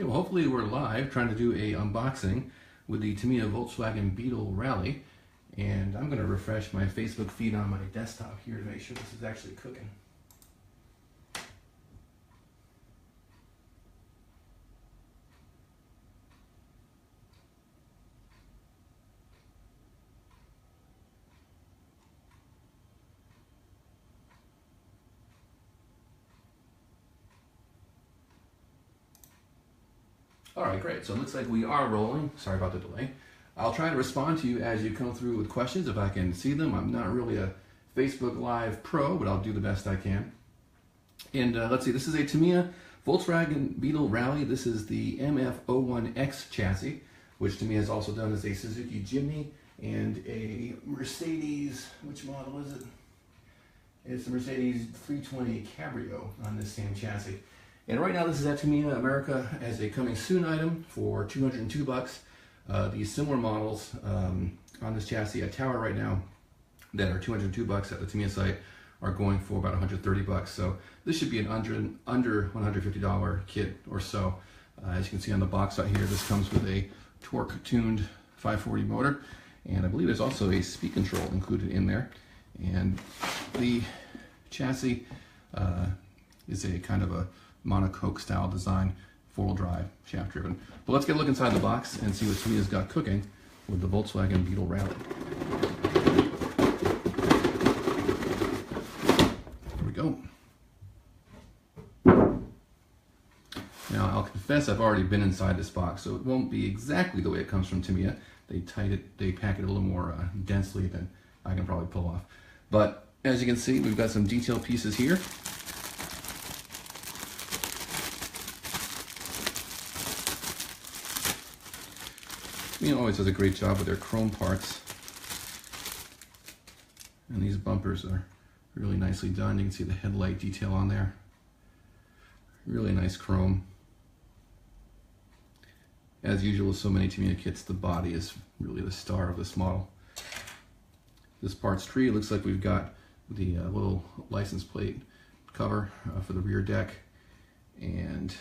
Okay, well hopefully we're live trying to do a unboxing with the Tamiya Volkswagen Beetle Rally, and I'm going to refresh my Facebook feed on my desktop here to make sure this is actually cooking. Alright, great. So it looks like we are rolling. Sorry about the delay. I'll try to respond to you as you come through with questions if I can see them. I'm not really a Facebook Live pro, but I'll do the best I can. And let's see, this is a Tamiya Volkswagen Beetle Rally. This is the MF01X chassis, which Tamiya has also done as a Suzuki Jimny and a Mercedes, which model is it? It's the Mercedes 320 Cabrio on this same chassis. And right now this is at Tamiya America as a coming soon item for $202. These similar models on this chassis at Tower right now that are $202 at the Tamiya site are going for about $130. So this should be an under $150 kit or so. As you can see on the box out here, this comes with a torque tuned 540 motor, and I believe there's also a speed control included in there. And the chassis is a kind of a monocoque style design, four-wheel drive, shaft driven. But let's get a look inside the box and see what Tamiya's got cooking with the Volkswagen Beetle Rally. Here we go. Now I'll confess I've already been inside this box, so it won't be exactly the way it comes from Tamiya. They pack it a little more densely than I can probably pull off. But as you can see, we've got some detail pieces here. Tamiya always does a great job with their chrome parts, and these bumpers are really nicely done. You can see the headlight detail on there. Really nice chrome. As usual with so many Tamiya kits, the body is really the star of this model. This parts tree, it looks like we've got the little license plate cover for the rear deck. And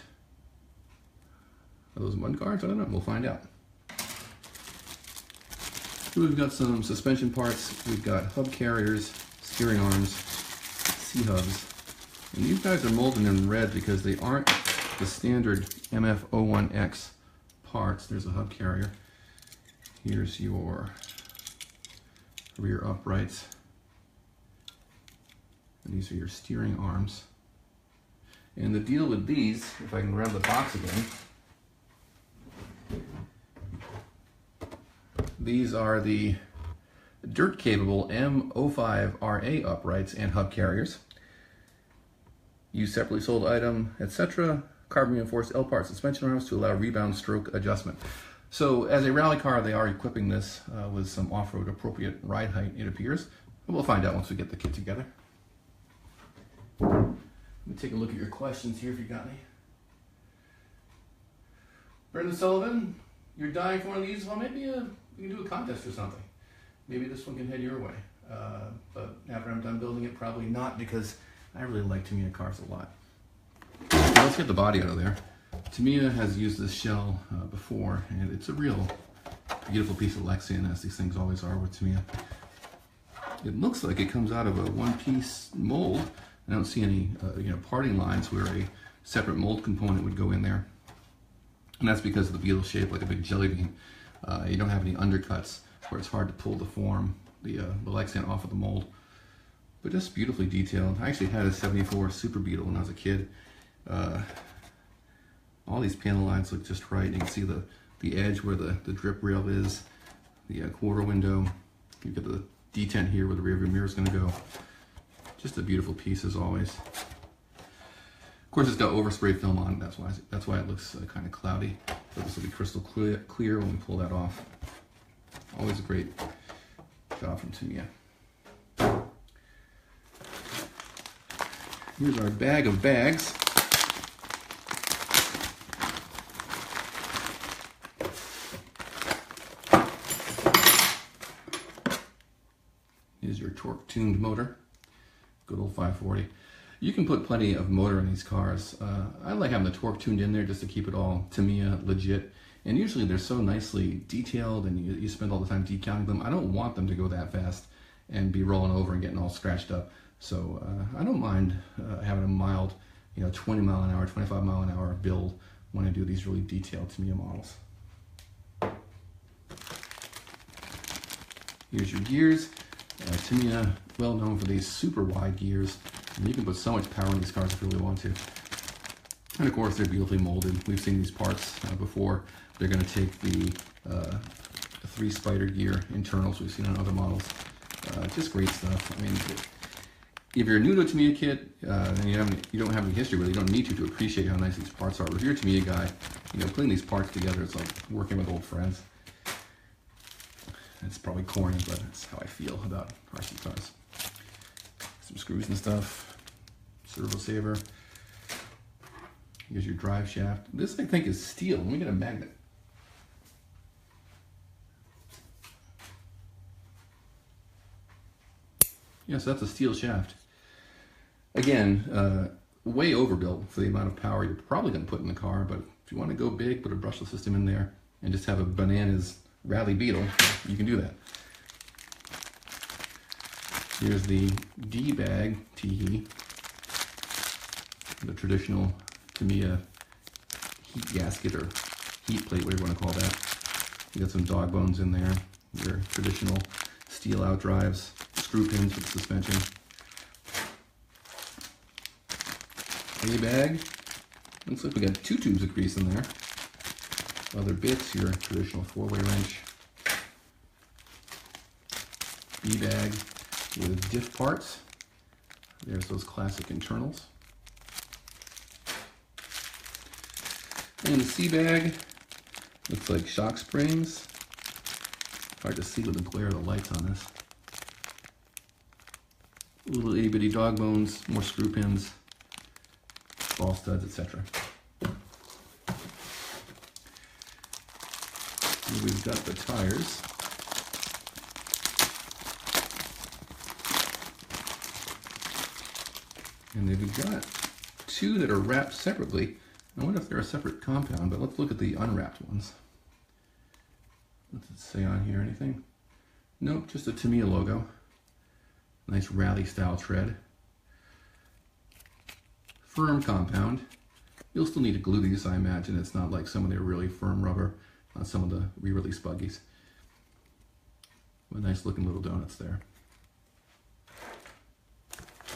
are those mud guards? I don't know, we'll find out. We've got some suspension parts, we've got hub carriers, steering arms, C-hubs, and these guys are molded in red because they aren't the standard MF01X parts. There's a hub carrier. Here's your rear uprights, and these are your steering arms. And the deal with these, if I can grab the box again, these are the dirt-capable M05RA uprights and hub carriers. Use separately sold item, etc. Carbon reinforced L-part suspension arms to allow rebound stroke adjustment. So as a rally car, they are equipping this with some off-road appropriate ride height, it appears. But we'll find out once we get the kit together. Let me take a look at your questions here if you got any. Brendan Sullivan, you're dying for one of these? Well, maybe we can do a contest or something. Maybe this one can head your way. But after I'm done building it, probably not, because I really like Tamiya cars a lot. Now let's get the body out of there. Tamiya has used this shell before, and it's a real beautiful piece of Lexian, as these things always are with Tamiya. It looks like it comes out of a one-piece mold. I don't see any parting lines where a separate mold component would go in there. And that's because of the Beetle shape, like a big jelly bean. You don't have any undercuts where it's hard to pull the form, the Lexian off of the mold. But just beautifully detailed. I actually had a 74 Super Beetle when I was a kid. All these panel lines look just right. You can see the edge where the drip rail is, the quarter window. You've got the detent here where the rear view mirror is going to go. Just a beautiful piece as always. Of course, it's got overspray film on it. That's why it looks kind of cloudy. But this will be crystal clear when we pull that off. Always a great job from Tamiya. Here's our bag of bags. Here's your torque tuned motor. Good old 540. You can put plenty of motor in these cars. I like having the torque tuned in there just to keep it all Tamiya legit. And usually they're so nicely detailed and you spend all the time decaling them. I don't want them to go that fast and be rolling over and getting all scratched up. So I don't mind having a mild, 20 mile an hour, 25 mile an hour build when I do these really detailed Tamiya models. Here's your gears. Tamiya, well known for these super wide gears. And you can put so much power in these cars if you really want to. And of course, they're beautifully molded. We've seen these parts before. They're going to take the 3 spider gear internals we've seen on other models. Just great stuff. I mean, if you're new to a Tamiya kit and you don't have any history with it, you don't need to appreciate how nice these parts are. But if you're a Tamiya guy, putting these parts together, it's like working with old friends. It's probably corny, but that's how I feel about RC cars. Some screws and stuff. Servo saver. Here's your drive shaft. This, I think, is steel. Let me get a magnet. Yes, that's a steel shaft. Again, way overbuilt for the amount of power you're probably going to put in the car, but if you want to go big, put a brushless system in there and just have a bananas rally Beetle, you can do that. Here's the D-bag T-He, the traditional Tamiya heat gasket or heat plate, whatever you want to call that. You got some dog bones in there, your traditional steel out drives, screw pins for the suspension. A-bag, looks like we got 2 tubes of grease in there. Other bits, your traditional 4-way wrench. B-bag with diff parts. There's those classic internals. And the C-bag, looks like shock springs. Hard to see with the glare of the lights on this. Little itty bitty dog bones, more screw pins, ball studs, etc. Here we've got the tires. And we've got 2 that are wrapped separately. I wonder if they're a separate compound, but let's look at the unwrapped ones. What's it say on here? Anything? Nope, just a Tamiya logo. Nice rally style tread. Firm compound. You'll still need to glue these, I imagine. It's not like some of their really firm rubber on some of the re-release buggies. But nice looking little donuts there.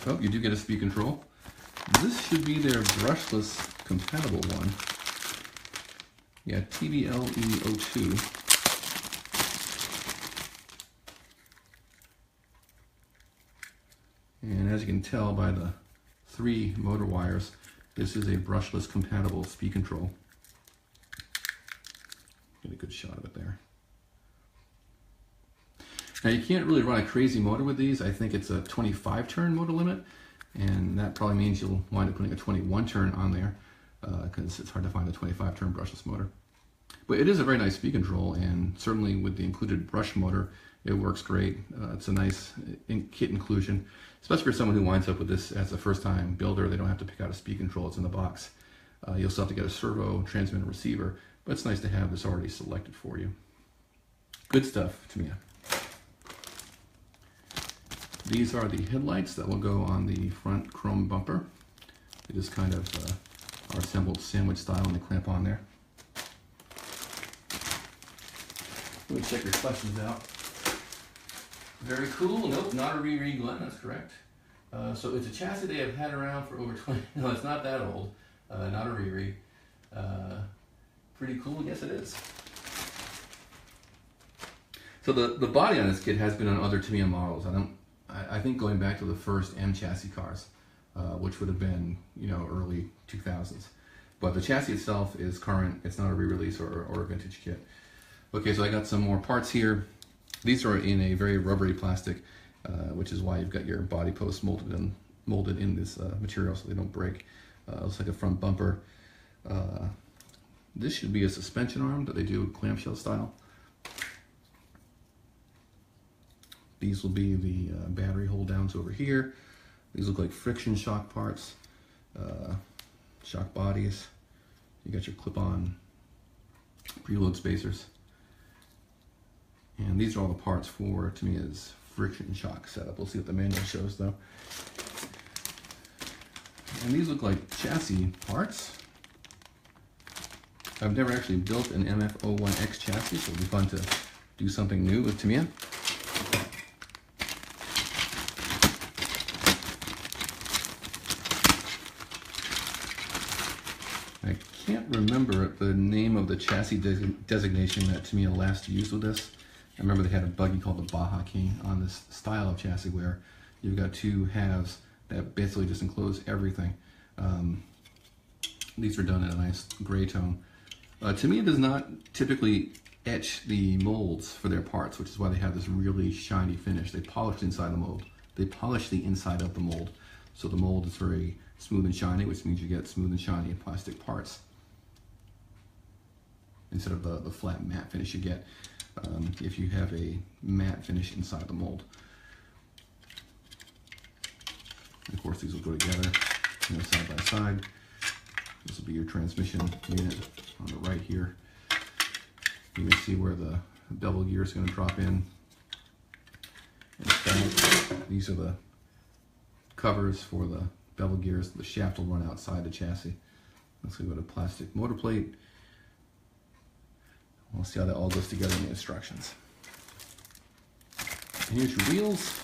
Oh, you do get a speed control. This should be their brushless compatible one. Yeah, TBLE02. And as you can tell by the 3 motor wires, this is a brushless compatible speed control. Get a good shot of it there. Now you can't really run a crazy motor with these. I think it's a 25 turn motor limit, and that probably means you'll wind up putting a 21 turn on there because it's hard to find a 25 turn brushless motor. But it is a very nice speed control, and certainly with the included brush motor, it works great. It's a nice kit inclusion, especially for someone who winds up with this as a first-time builder. They don't have to pick out a speed control, it's in the box. You'll still have to get a servo, transmitter, receiver, but it's nice to have this already selected for you. Good stuff, Tamiya. These are the headlights that will go on the front chrome bumper. They just kind of are assembled sandwich style and they clamp on there. Let me check your questions out. Very cool. Nope, not a re-read, Glenn, that's correct. So it's a chassis they have had around for over 20, no, it's not that old. Not a re-read. Pretty cool, yes it is. So the body on this kit has been on other Tamiya models. I think going back to the first M chassis cars, which would have been, early 2000s. But the chassis itself is current. It's not a re-release or a vintage kit. Okay, so I got some more parts here. These are in a very rubbery plastic, which is why you've got your body posts molded in this material so they don't break. Looks like a front bumper. This should be a suspension arm that they do clamshell style. These will be the battery hold downs over here. These look like friction shock parts, shock bodies. You got your clip-on preload spacers. And these are all the parts for Tamiya's friction shock setup. We'll see what the manual shows though. And these look like chassis parts. I've never actually built an MF-01X chassis, so it'll be fun to do something new with Tamiya. I can't remember the name of the chassis designation that Tamiya last used with this. I remember they had a buggy called the Baja King on this style of chassis where you've got two halves that basically just enclose everything. These are done in a nice gray tone. Tamiya does not typically etch the molds for their parts, which is why they have this really shiny finish. They polish inside the mold. They polish the inside of the mold. So the mold is very smooth and shiny, which means you get smooth and shiny plastic parts instead of the flat matte finish you get if you have a matte finish inside the mold. And of course, these will go together, you know, side by side. This will be your transmission unit on the right here. You can see where the bevel gear is going to drop in. And these are the covers for the bevel gears. The shaft will run outside the chassis. Let's go to plastic motor plate. We'll see how that all goes together in the instructions. And here's your wheels.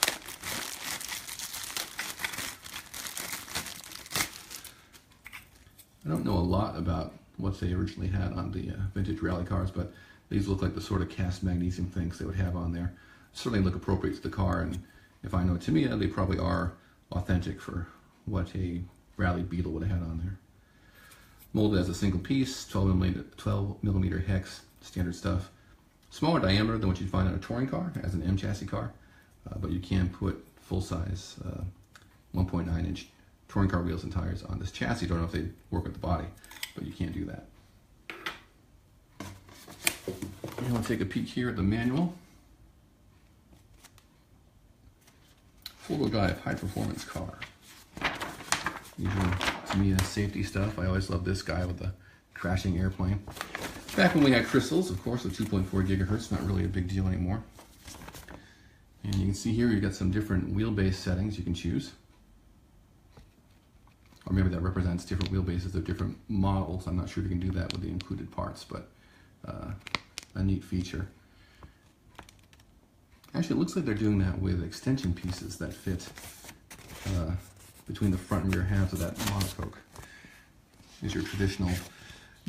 I don't know a lot about what they originally had on the vintage rally cars, but these look like the sort of cast magnesium things they would have on there. Certainly look appropriate to the car, and if I know Tamiya, they probably are authentic for what a rally Beetle would have had on there. Molded as a single piece, 12 millimeter hex, standard stuff. Smaller diameter than what you'd find on a touring car, as an M chassis car, but you can put full-size 1.9 inch touring car wheels and tires on this chassis. Don't know if they work with the body, but you can do that. And we'll take a peek here at the manual. Four-wheel drive, high-performance car. Usual Tamiya safety stuff. I always love this guy with the crashing airplane. Back when we had crystals, of course, with 2.4 gigahertz, not really a big deal anymore. And you can see here you've got some different wheelbase settings you can choose. Or maybe that represents different wheelbases of different models. I'm not sure if you can do that with the included parts, but a neat feature. Actually, it looks like they're doing that with extension pieces that fit between the front and rear halves of that monocoque. Here's your traditional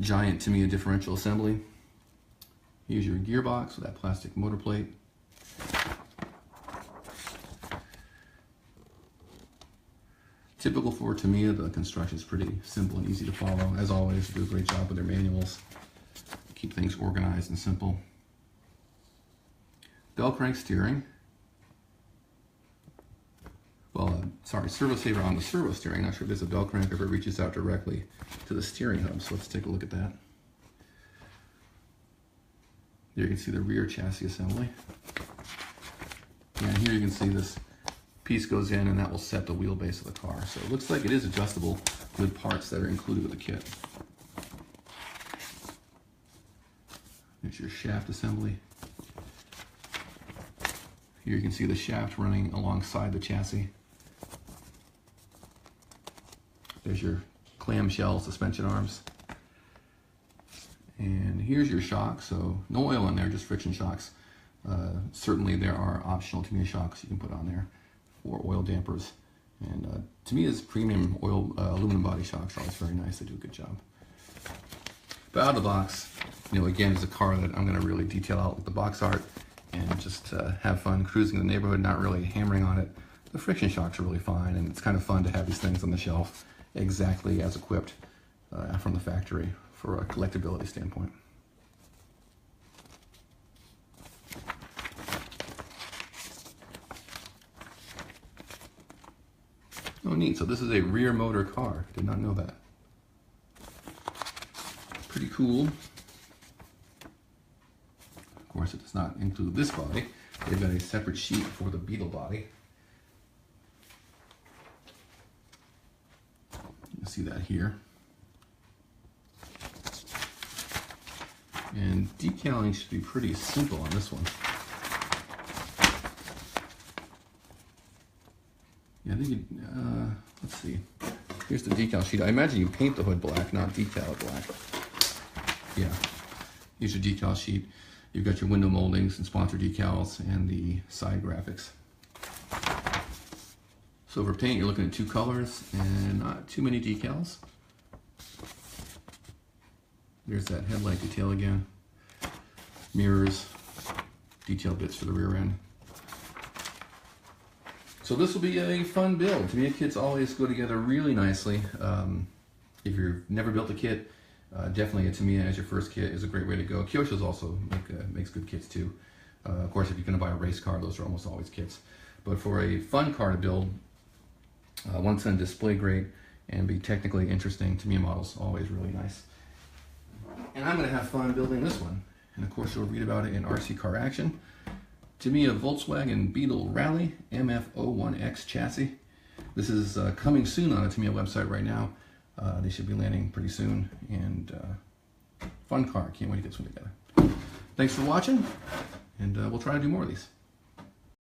giant Tamiya differential assembly. Here's your gearbox with that plastic motor plate. Typical for Tamiya, the construction is pretty simple and easy to follow. As always, they do a great job with their manuals. Keep things organized and simple. Bell crank steering. Well, sorry, servo saver on the servo steering. Not sure if there's a bell crank or if it reaches out directly to the steering hub. So let's take a look at that. There you can see the rear chassis assembly. And here you can see this piece goes in and that will set the wheelbase of the car. So it looks like it is adjustable with parts that are included with the kit. There's your shaft assembly. Here you can see the shaft running alongside the chassis. There's your clamshell suspension arms. And here's your shock. So no oil in there, just friction shocks. Certainly there are optional Tamiya shocks you can put on there for oil dampers. And Tamiya's premium oil aluminum body shocks are always very nice. They do a good job. But out of the box, you know, again, it's a car that I'm going to really detail out with the box art and just have fun cruising the neighborhood, not really hammering on it. The friction shocks are really fine, and it's kind of fun to have these things on the shelf exactly as equipped from the factory for a collectability standpoint. Oh, neat. So this is a rear motor car. Did not know that. Pretty cool. Of course, it does not include this body. They've got a separate sheet for the Beetle body. see that here. And decaling should be pretty simple on this one. Yeah, I think let's see. Here's the decal sheet. I imagine you paint the hood black, not decal it black. Yeah, here's your decal sheet. You've got your window moldings and sponsor decals and the side graphics. So for paint, you're looking at 2 colors and not too many decals. There's that headlight detail again. Mirrors, detail bits for the rear end. So this will be a fun build. Tamiya kits always go together really nicely. If you've never built a kit, definitely a Tamiya as your first kit is a great way to go. Kyosho's also makes good kits too. Of course, if you're going to buy a race car, those are almost always kits. But for a fun car to build, one that's going to display great and be technically interesting, Tamiya models always really nice. And I'm going to have fun building this one. And of course, you'll read about it in RC Car Action. Tamiya Volkswagen Beetle Rally MF01X chassis. This is coming soon on a Tamiya website right now. They should be landing pretty soon. And fun car. Can't wait to get this one together. Thanks for watching, and we'll try to do more of these.